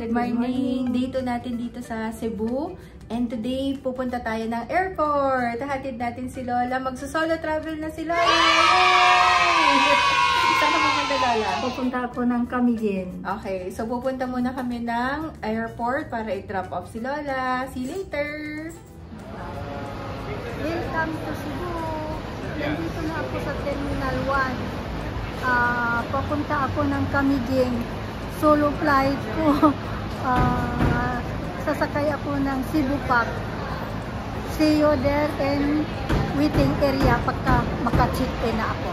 Good morning! Day 2 natin dito sa Cebu. And today, pupunta tayo ng airport. Hatid natin si Lola. Magsusolo travel na si Lola! Yay! Saan ka pupunta, Lola? Pupunta ako ng Camiguin. Okay, so pupunta muna kami ng airport para i-drop off si Lola. See you later! Welcome to Cebu. Nandito na ako sa Terminal 1. Papunta ako ng Camiguin. Solo flight ko. Sasakay ako ng Cebu Pack. See you there in waiting area pagka maka-check-in na ako.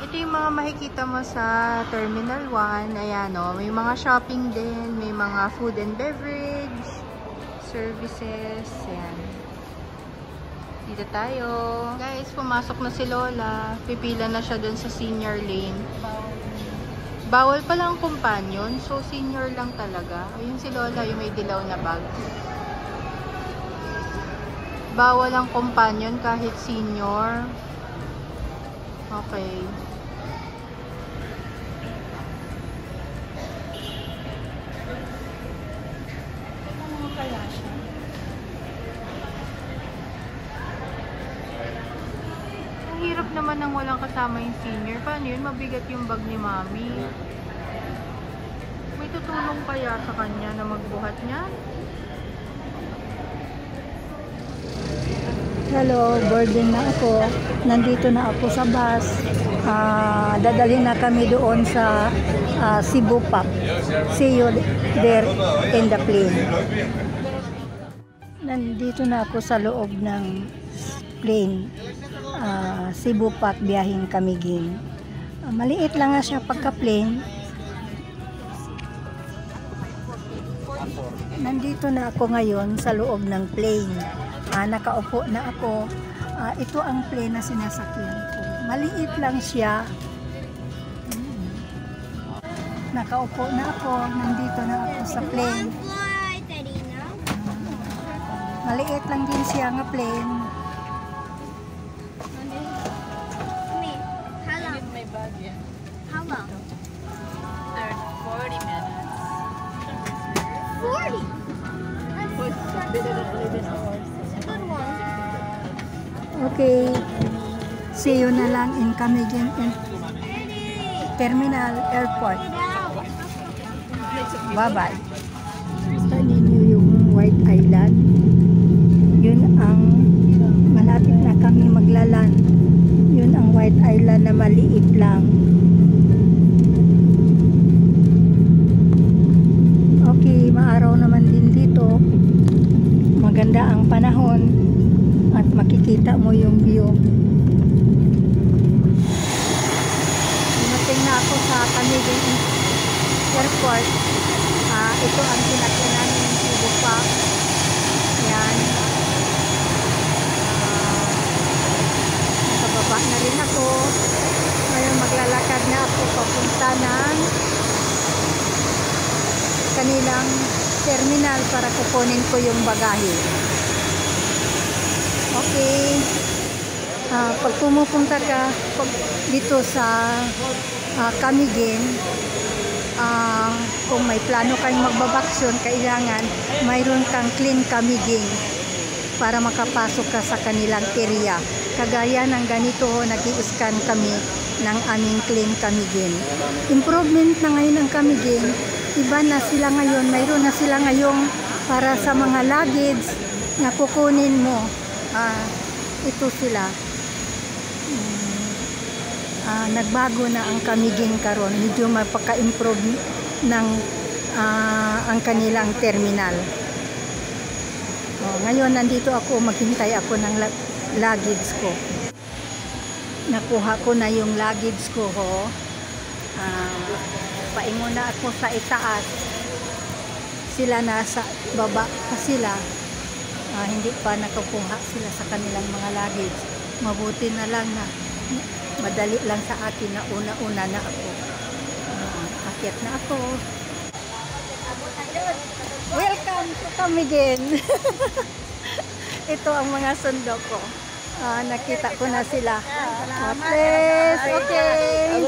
Ito yung mga makikita mo sa Terminal 1. Ayan o, may mga shopping din, may mga food and beverage, services, ayan. Dito tayo. Guys, pumasok na si Lola. Pipila na siya dun sa senior lane. Bawal pala ang companion, so senior lang talaga. Ayun si Lola, yung may dilaw na bag. Bawal ang companion kahit senior. Okay. Ano kaya siya? Ang hirap naman ng walang kasama yung senior. Paano yun? Mabigat yung bag ni Mami. May tutulong kaya sa kanya na magbuhat niya? Hello, boarding na ako. Nandito na ako sa bus. Dadalhin na kami doon sa Cebu Pack. See you there in the plane. Nandito na ako sa loob ng plane. Cebu Pack biyaheng Camiguin. Maliit lang nga siya pagka-plane. Nandito na ako ngayon sa loob ng plane. Nakaupo na ako. Ito ang plane na sinasakyan ko. Maliit lang siya. Nakaupo na ako. Nandito na ako sa plane. Maliit lang din siya nga plane. How long? 40 minutes. 40? Good one. Okay. See you na lang in Camiguin Terminal Airport. Bye-bye. Gusto ninyo yung White Island? Yun ang malapit na kami maglalan. Yun ang White Island na maliit lang. Okay, maaraw naman din dito. Maganda ang panahon at makikita mo yung view. Dumating na ako sa Camiguin Airport. Ito ang sinakyan namin ng Cebu Pack. Yan. Nakababa na rin ako. Ngayon maglalakad na ako papunta ng kanilang terminal para kukunin ko yung bagahe. Okay. Pag pumupunta ka dito sa Camiguin, kung may plano kayong magbabaksyon, kailangan mayroon kang clean Camiguin para makapasok ka sa kanilang area. Kagaya ng ganito, nag-i-scan kami ng aming clean Camiguin. Improvement na ngayon ang Camiguin. Iba na sila ngayon, mayroon na sila ngayon para sa mga luggage na kukunin mo. Ito sila. Nagbago na ang Camiguin karon. Medyo mapaka-improve ng ang kanilang terminal. Ngayon nandito ako, maghintay ako ng luggage ko. Nakuha ko na yung luggage ko. Paingon na ako sa itaas. Sila nasa baba pa sila. Hindi pa nakakuha sila sa kanilang mga luggage. Mabuti na lang na madali lang sa akin na una-una na ako. Akyat na ako. Welcome to Camiguin. Ito ang mga sundo ko. Nakita ko na sila. Please, okay.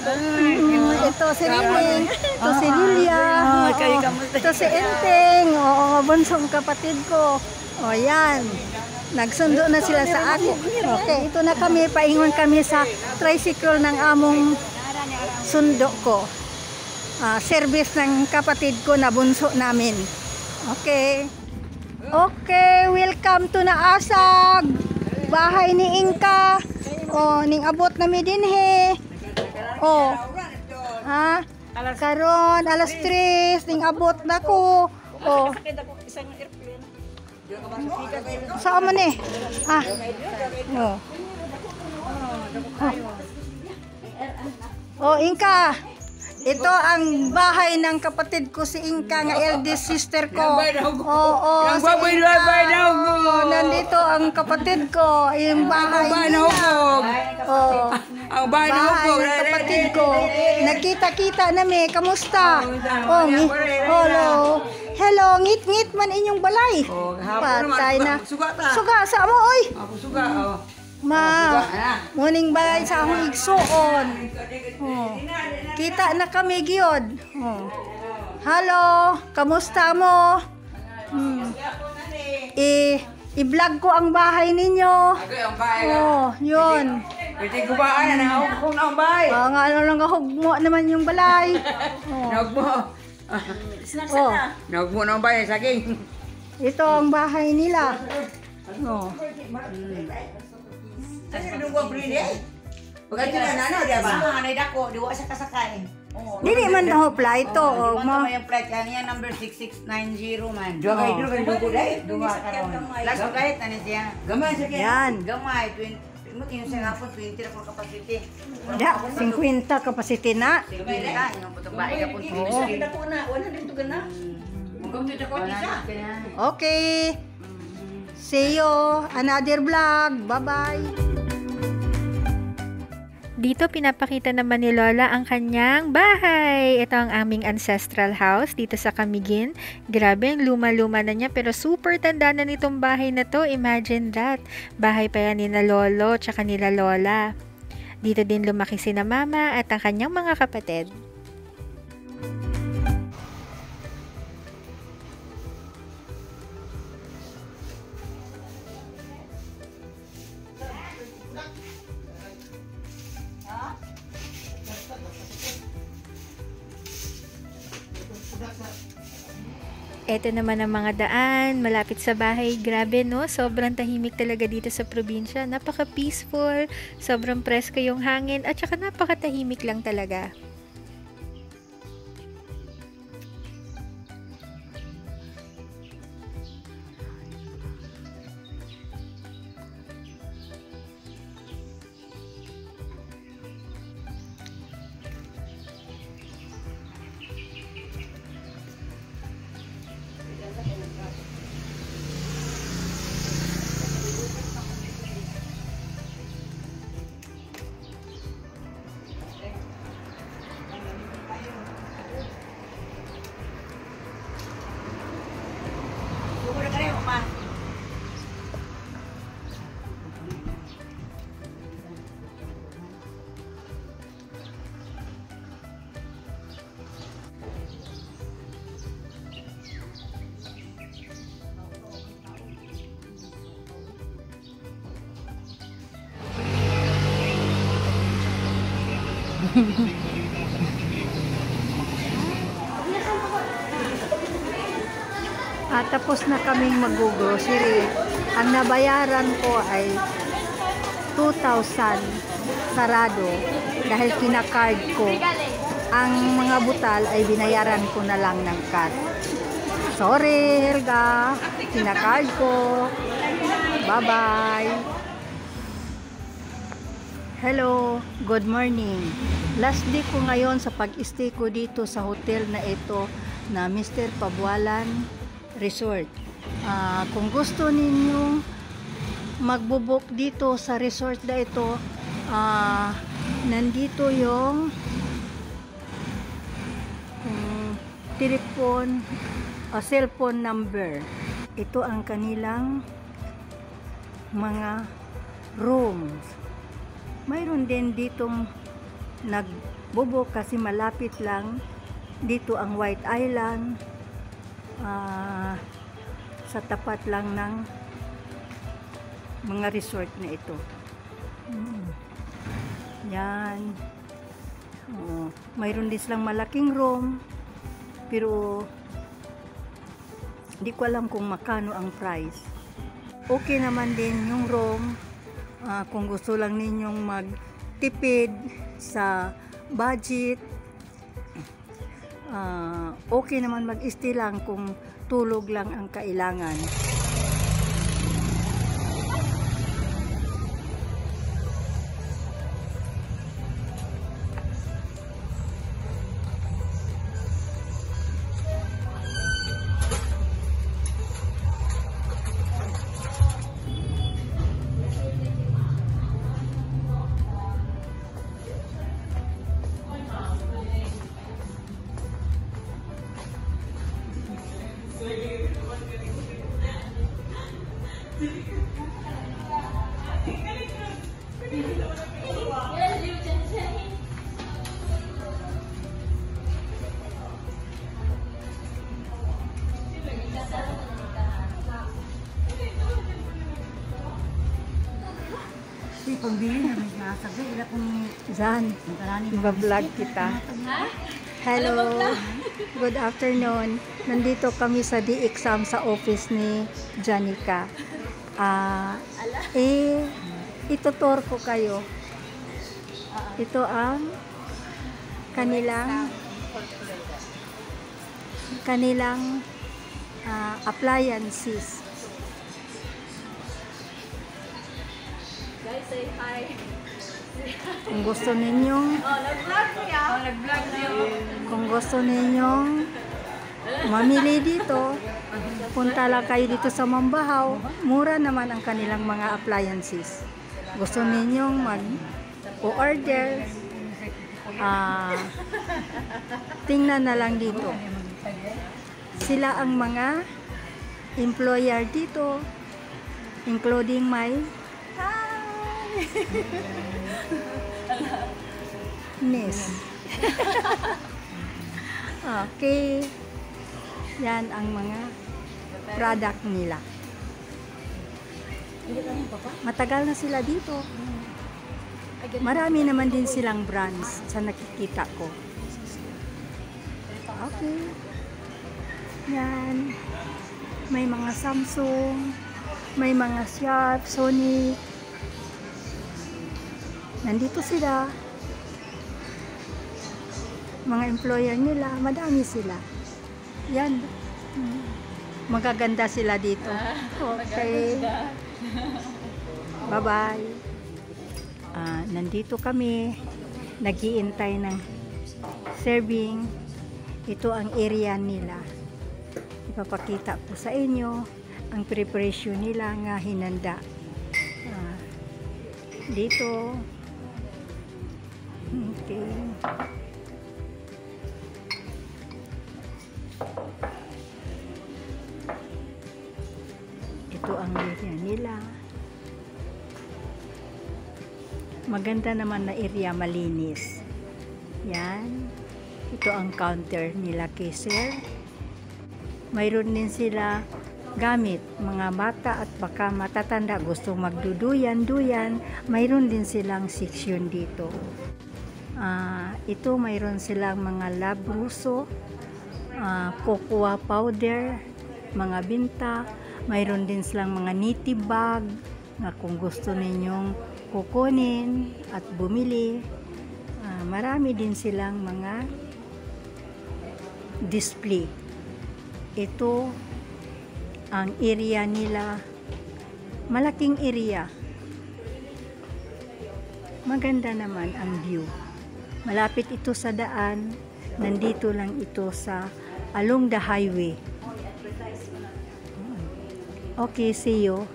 Ito si Rining, ito si Lilia. kayo kamusta? Ito si Enteng. Oo, bunsong kapatid ko. O, yan. Nagsundo na sila sa akin. Okay, ito na kami. Paingon kami sa tricycle ng among sundo ko. Service ng kapatid ko na bunso namin. Okay. Okay, welcome to Naasag. Bahay ni Inka. O, ning abot na mi dinhi. O. Ha? Karon alas 3 ning abot na ko. O. Saan man eh? Ah. O. O, Inka. Ito ang bahay ng kapatid ko si Inka, nga eldest sister ko. Oo, si Inka. Nandito ang kapatid ko, yung bahay niya. Oo, Ang bahay bahay ng kapatid ko. Nagkita-kita namin, kamusta? Oh, hello. Hello, ngit-ngit man inyong balay. Patay na. Suga, sa mo, oy. Ako suga. Ma, muning balay sa akong igsuon. Oh. Kita na kami gyud. Oh. Hello, kamusta mo? I-vlog ko ang bahay ninyo. Oh, yun. Pwede ko ba na nahugmo na ang bahay? Nga ano lang kahugmo naman yung balay. Oh. Nahugmo. Oh. Nahugmo na ang bahay sa akin. Ito ang bahay nila. Oh. Kasi nung bride. Pagka na ano, di ba? Anay dako, di wa sa kasakay. Dili man hopla ito. Oh, mo yung plate yan number 6690 man. Duha kay dugo dai. Duha karon. Last kahit ani siya. Gamay sa kaya. Yan. Gamay 20. Mo tinyo sa hapon 20 ra ko capacity. Da, 50 capacity na. Sige ka, yung putong bahay ka pun. Oo. Dako na, wala dito gana. Mugam dito ko isa. Okay. See you another vlog. Bye-bye. Dito pinapakita naman ni Lola ang kanyang bahay. Ito ang aming ancestral house dito sa Camiguin. Grabe, luma-luma na niya pero super tanda na nitong bahay na to. Imagine that. Bahay pa yan nila Lolo tsaka nila Lola. Dito din lumaki sina Mama at ang kanyang mga kapatid. Ito naman ang mga daan, malapit sa bahay. Grabe no, sobrang tahimik talaga dito sa probinsya. Napaka-peaceful, sobrang presko yung hangin, at saka napaka-tahimik lang talaga. Tapos na kaming mag-grocery. Ang nabayaran ko ay 2,000 sarado dahil kinakard ko. Ang mga butal ay binayaran ko na lang ng cash. Sorry, Helga. Kinakard ko. Bye-bye. Hello, good morning. Last day ko ngayon sa pag-stay ko dito sa hotel na ito na Mr. Pabualan Resort. Kung gusto ninyong magbubuk dito sa resort na ito, nandito yung telephone o cellphone number. Ito ang kanilang mga rooms. Mayroon din ditong nagbubuk kasi malapit lang Dito ang White Island. Sa tapat lang ng mga resort na ito. Yan. Mayroon din silang malaking room. Pero hindi ko alam kung makano ang price. Okay naman din yung room. Kung gusto lang ninyong magtipid sa budget, okay naman mag-stay lang kung tulog lang ang kailangan. Pambili na may nasagay. Ila kung Zan, iba-vlog kita. Hello, good afternoon. Nandito kami sa D-Exam sa office ni Janica. Itutur ko kayo. Ito ang kanilang appliances. Guys, say hi. Kung gusto ninyong Nag-vlog ko ya. Nag-vlog niyo. Kung gusto ninyong mamili dito, punta lang kayo dito sa Mambahaw. Mura naman ang kanilang mga appliances. Gusto ninyong mag-order, tingnan na lang dito. Sila ang mga employer dito, including my niece. Okay. Yan ang mga product nila. Matagal na sila dito. Marami naman din silang brands sa nakikita ko. Okay. Yan. May mga Samsung, may mga Sharp, Sony. Nandito sila. Mga employer nila, madami sila. Yan. Magaganda sila dito. Okay. Bye-bye. Nandito kami. Nag-iintay ng serving. Ito ang area nila. Ipapakita ko sa inyo ang preparation nila nga hinanda. Dito. Okay. Ito ang area nila. Maganda naman na area, malinis. Yan. Ito ang counter nila kay sir. Mayroon din sila gamit, mga bata at baka matatanda gusto magduduyan-duyan, mayroon din silang section dito. Ito mayroon silang mga labruso, cocoa powder, mga binta, mayroon din silang mga niti bag na kung gusto ninyong kukunin at bumili. Marami din silang mga display. Ito ang area nila, malaking area. Maganda naman ang view. Malapit ito sa daan, nandito lang ito sa along the highway. Okay, see you.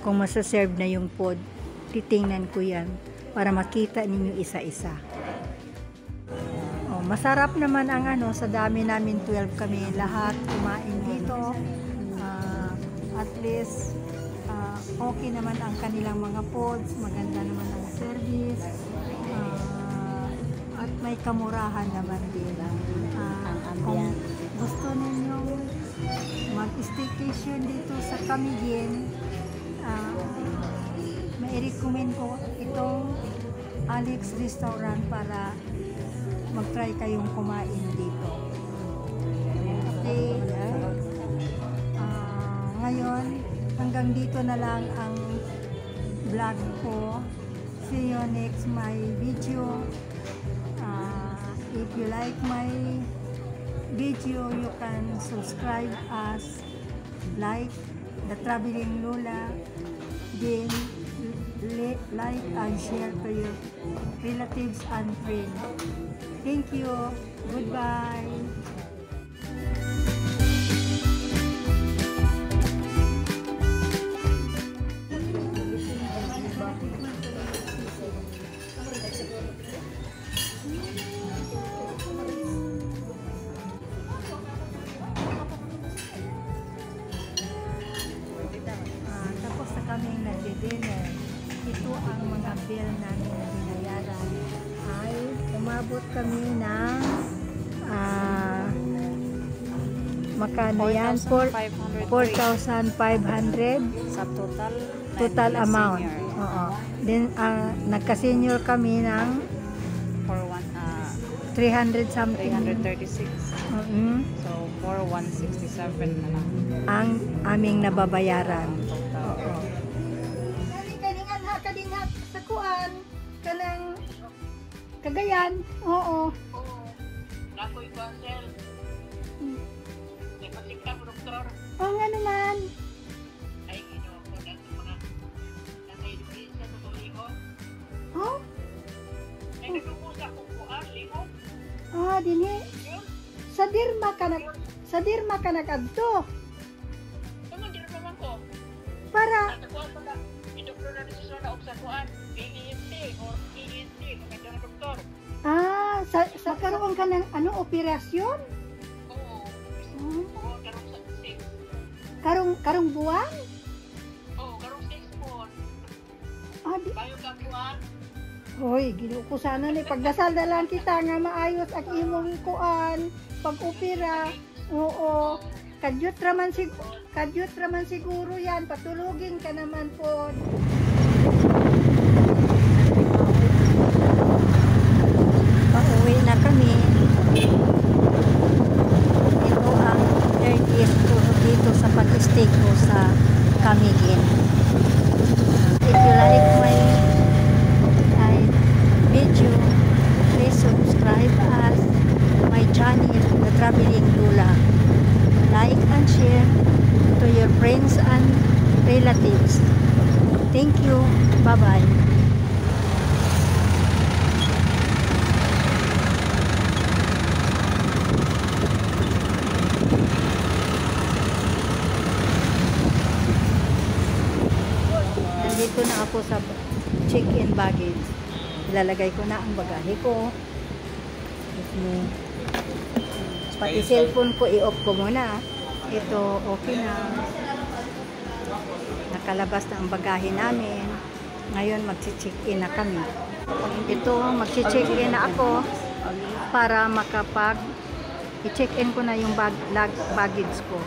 Kung masaserve na yung pod, titingnan ko yan para makita ninyo isa-isa. Masarap naman ang sa dami namin 12 kami lahat kumain dito. At least okay naman ang kanilang mga pods, maganda naman ang service. At at may kamurahan naman din. Kung gusto ninyong mag-staycation dito sa Camiguin, mai-recommend ko itong Alex Restaurant para mag-try kayong kumain dito. Okay. Ngayon, hanggang dito na lang ang vlog ko. See you next my video. If you like my video, you can subscribe us, like The Traveling Lola, then like and share to your relatives and friends. Thank you. Goodbye. Tapos na kaming nagdi-dinner. Ito ang mga bill namin na binayaran. Ay umabot kami ng makano yan? 4,500 Sa total amount. Oo. Then nagka-senior kami ng For 300 something. 336. So, 4,167 na lang. Ang aming nababayaran. Total. Oo. Kaningan ha, kadingat sa kuan, kanang Cagayan. Oo. Ako ito ang sel. Nagpasikta mo, doktor. Oo nga naman. Ay, gino ako na ito mga nasa-education sa tutuliho. Oh? Ay, naglubusa kong kuan, liho. Dinhi. Yun. Sa Dirma ka nag-adto. Naman, di naman ko. Para, Natakuan mo na, i-doktor na desisyon na sa kuan. PENT or ENT, maganda na doktor. sa karoon ka ng operasyon? Oo. Hmm. Oo, karong sa 6. Karong buwan? Oo, karong 6 po. Di. Bayo ka kuan. Hoy, ginuo ko sana ni pagdasal na lang kita nga maayos ang imong kuan pag-opera. Oo. Kadyot raman siguro yan. Patulugin ka naman po. Pauwi na kami. Ito ang 30th tour dito sa pag-stay ko sa Camiguin. If you like my video, please subscribe us my channel, The Traveling Lola. Like and share to your friends and relatives. Thank you. Bye-bye. Nandito na ako sa check-in baggage. Ilalagay ko na ang bagahe ko. Pati cellphone ko, i-off ko muna. Ito, okay na. Nakalabas na ang bagahe namin. Ngayon, mag-check-in na kami. Ito, mag-check-in na ako para i-check-in ko na yung baggage ko.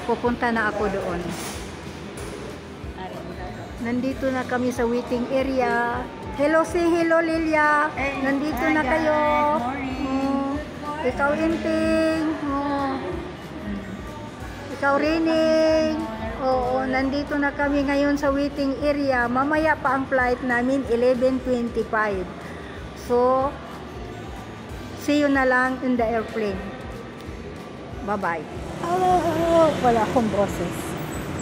Pupunta na ako doon. Nandito na kami sa waiting area. Hello, say hello, Lilia. Nandito na kayo. Ikaw, Inting. Ikaw, Rining. Oo, nandito na kami ngayon sa waiting area. Mamaya pa ang flight namin, 11:25. So, see you na lang in the airplane. Bye-bye. Hello. Wala akong boses.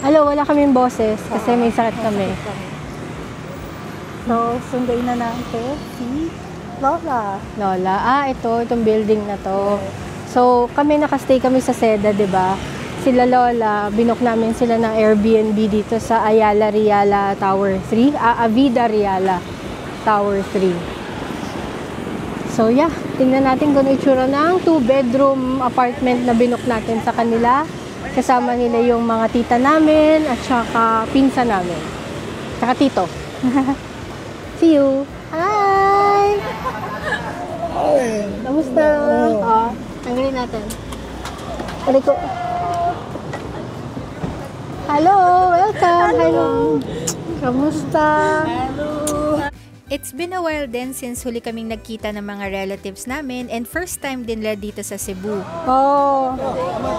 Hello, wala kaming boses kasi may sakit kami. So, sunduin na natin si Lola. Lola, itong building na to. So, kami nakastay kami sa Seda, 'di ba? Sila Lola, binook namin sila ng Airbnb dito sa Ayala Riala Tower 3, Avida Riala Tower 3. So, yeah, tingnan natin kung ano itsura ng 2-bedroom apartment na binook natin sa kanila. Kasama nila yung mga tita namin at saka pinsan namin. Saka tito. See you! Hi! Kamusta? Tanggalin natin. Balik ko. Hello! Welcome! Hello! Kamusta? It's been a while din since huli kaming nagkita ng mga relatives namin and first time din nila dito sa Cebu. Oh!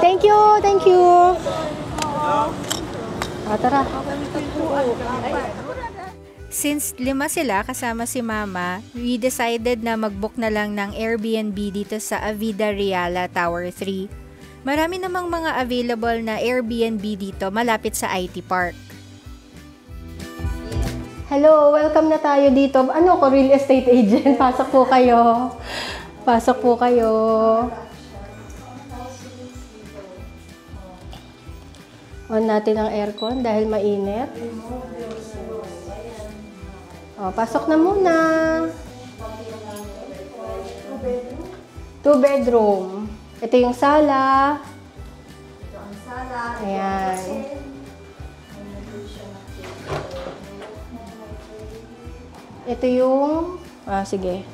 Thank you! Thank you! Tara. Since 5 sila kasama si Mama, we decided na mag-book na lang ng Airbnb dito sa Avida Reala Tower 3. Marami namang mga available na Airbnb dito malapit sa IT Park. Hello! Welcome na tayo dito. Ano ko? Real estate agent. Pasok po kayo. Pasok po kayo. On natin ang aircon dahil mainit. Pasok na muna. 2 bedroom. Ito yung sala. Ito ang sala. Ayan. Ito yung... sige.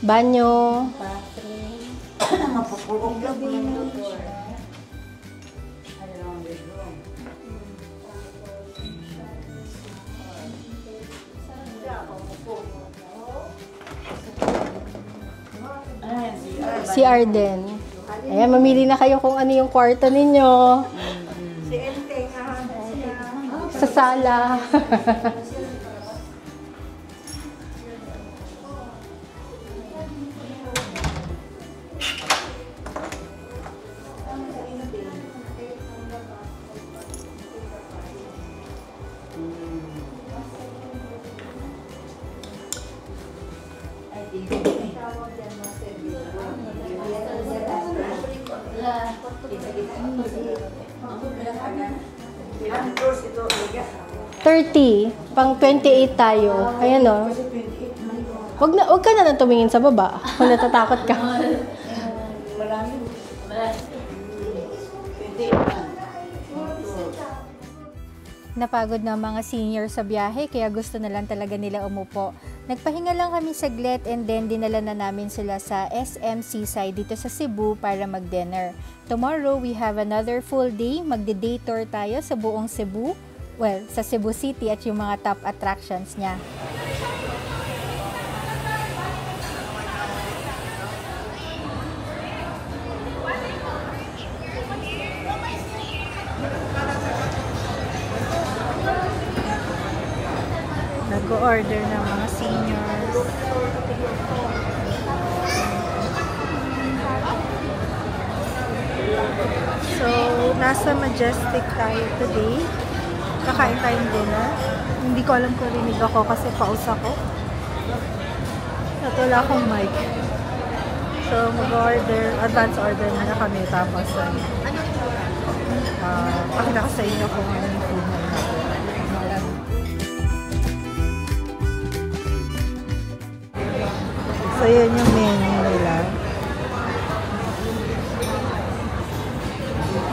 Banyo. Si Arden. Ayan, mamili na kayo kung ano yung kwarto ninyo. Sa sala. Pang 28 tayo. Ayan o. Wag ka na lang tumingin sa baba. Kung natatakot ka. Napagod na mga senior sa biyahe kaya gusto na lang talaga nila umupo. Nagpahinga lang kami saglit and then dinala na namin sila sa SM Seaside dito sa Cebu para mag-dinner. Tomorrow we have another full day. Magde-day tour tayo sa buong Cebu. Well, sa Cebu City at yung mga top attractions niya. Nag-order ng mga seniors. So, nasa Majestic tayo today. Kakain tayong dinner. Hindi ko alam kung rinig ako kasi paus ako. At wala akong mic. So, mag-order, advance order muna kami. Tapos, pakita ko sa inyo kung ano yung food na natin. So, yun yung menu nila.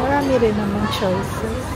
Marami rin naman choices.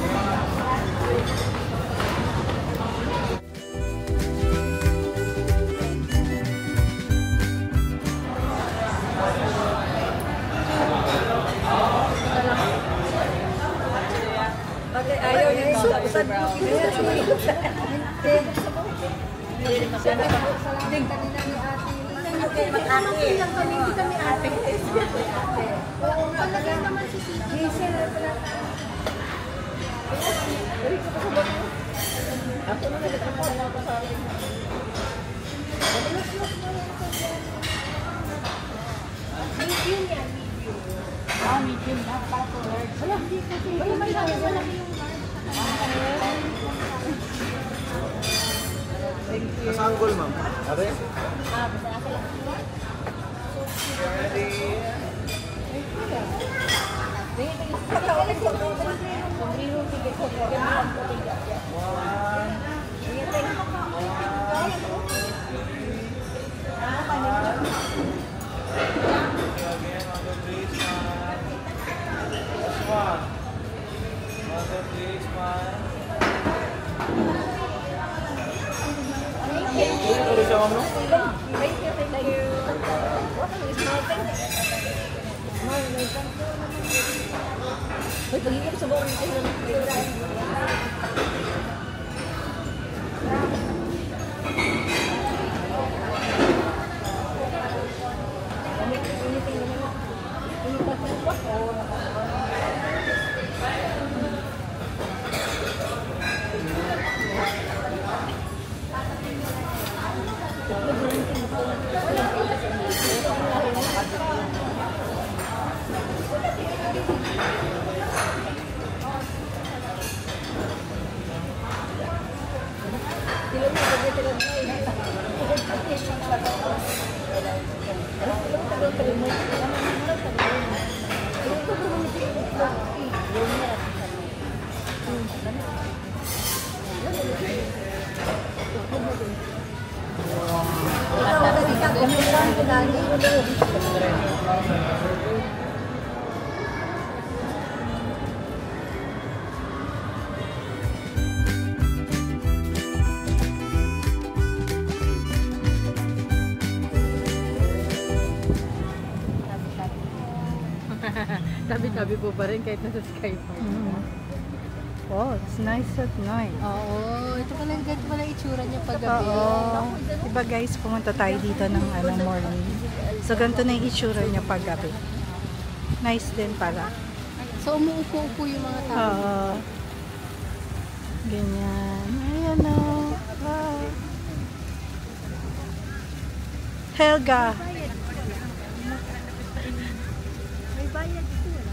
Sanggol, ma'am. Are? Tabi-tabi po pa rin kahit nasa sky po. Oh, it's nice at night. Oo, ito pala, ganito pala itsura niya paggabi. Oo. Diba guys, pumunta tayo dito ng morning. So, ganito na yung itsura niya paggabi. Nice din pala. So, umuupo-upo yung mga tao. Oo. Ganyan. Ayan o. Wow. Helga.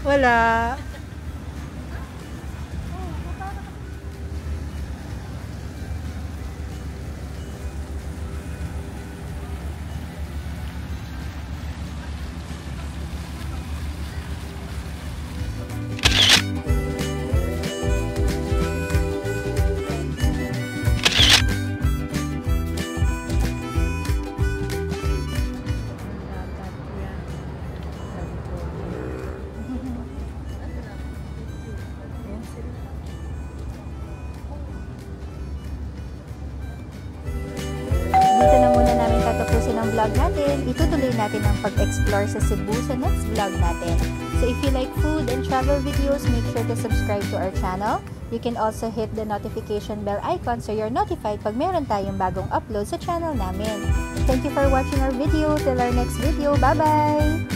Wala. vlog natin, itutuloy natin ang pag-explore sa Cebu sa next vlog natin. So if you like food and travel videos, make sure to subscribe to our channel. You can also hit the notification bell icon so you're notified pag meron tayong bagong upload sa channel namin. Thank you for watching our video. Till our next video. Bye-bye!